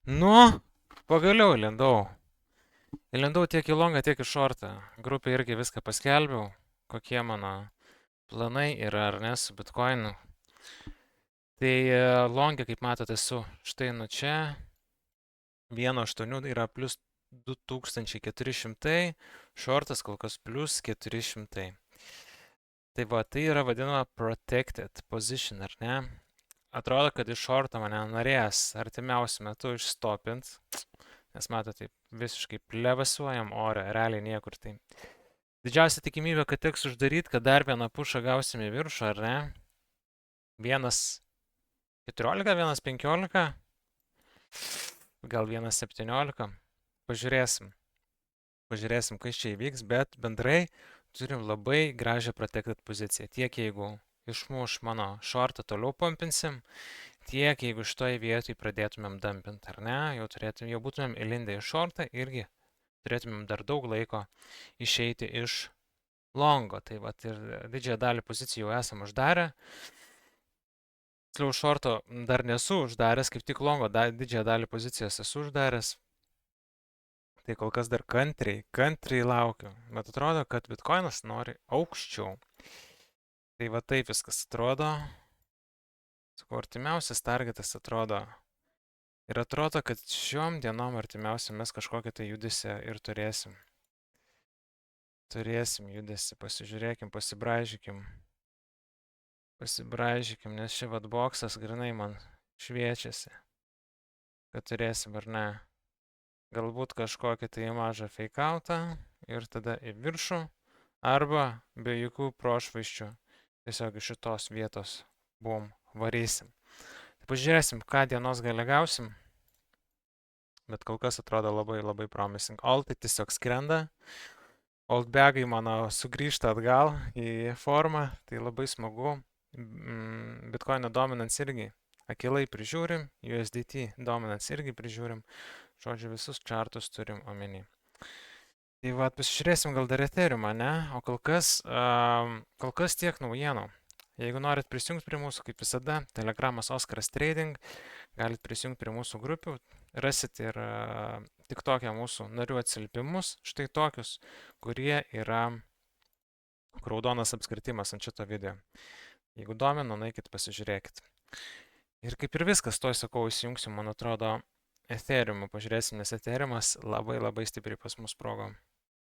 Nu, pagaliau įlindau. Įlindau tiek į longą, tiek į šortą. Grupė irgi viską paskelbiau, kokie mano planai yra ar ne su bitkoinu. Tai longė, kaip matote, esu štai nuo čia. 1,8 yra plus 2400, šortas kol kas plus 400. Tai va, tai yra vadinama protected position, ar ne? Atrodo, kad iš šorto mane norės artimiausiu metu išstopint, nes matote, taip visiškai plevasuojam ore, realiai niekur. Tai didžiausia tikimybė, kad teks uždaryti, kad dar vieną pušą gausime į viršų, ar ne? 1,14, 1,15, gal 1,17. Pažiūrėsim. Pažiūrėsim, kas čia įvyks, bet bendrai turim labai gražią protected poziciją. Tiek jeigu išmuš mano šortą, toliau pompinsim, tiek jeigu šitoje vietoje pradėtumėm dumpint, ar ne, jau būtumėm įlindę į šortą, irgi turėtumėm dar daug laiko išeiti iš longo. Tai vat ir didžiąją dalį pozicijų jau esam uždarę. Tiksliau, šorto dar nesu uždaręs, kaip tik longo didžiąją dalį pozicijos esu uždaręs. Tai kol kas dar kantriai laukiu. Bet atrodo, kad bitkoinas nori aukščiau. Tai va taip viskas atrodo. Sakau, artimiausias targetas atrodo. Ir atrodo, kad šiom dienom artimiausiam mes kažkokią tai judesį ir turėsim. Turėsim judesį, pasižiūrėkim, pasibraižykim. Pasibraižykim, nes ši vat boksas grinai man šviečiasi. Kad turėsim ar ne. Galbūt kažkokį tai mažą fake-outą ir tada į viršų. Arba be jokių prošvaisčių. Tiesiog iš šitos vietos bum, varysim. Tai pažiūrėsim, ką dienos gale gausim. Bet kol kas atrodo labai promising. Altai tiesiog skrenda. Altbagai mano sugrįžta atgal į formą. Tai labai smagu. Bitcoino dominance irgi akilai prižiūrim. USDT dominance irgi prižiūrim. Žodžiu, visus čartus turim omeny. Tai va, pasižiūrėsim gal dar Ethereumą, ne? O kol kas tiek naujienų. Jeigu norit prisijungti prie mūsų, kaip visada, Telegramas Oskaras Trading, galit prisijungti prie mūsų grupių, rasit ir TikTok'e mūsų narių atsilpimus, štai tokius, kurie yra raudonas apskritimas ant šito video. Jeigu domina, nueikit pasižiūrėkit. Ir kaip ir viskas, toj sakau, įsijungsiu, man atrodo, Ethereum'u pažiūrėsim, nes Ethereumas labai stipriai pas mus sprogo.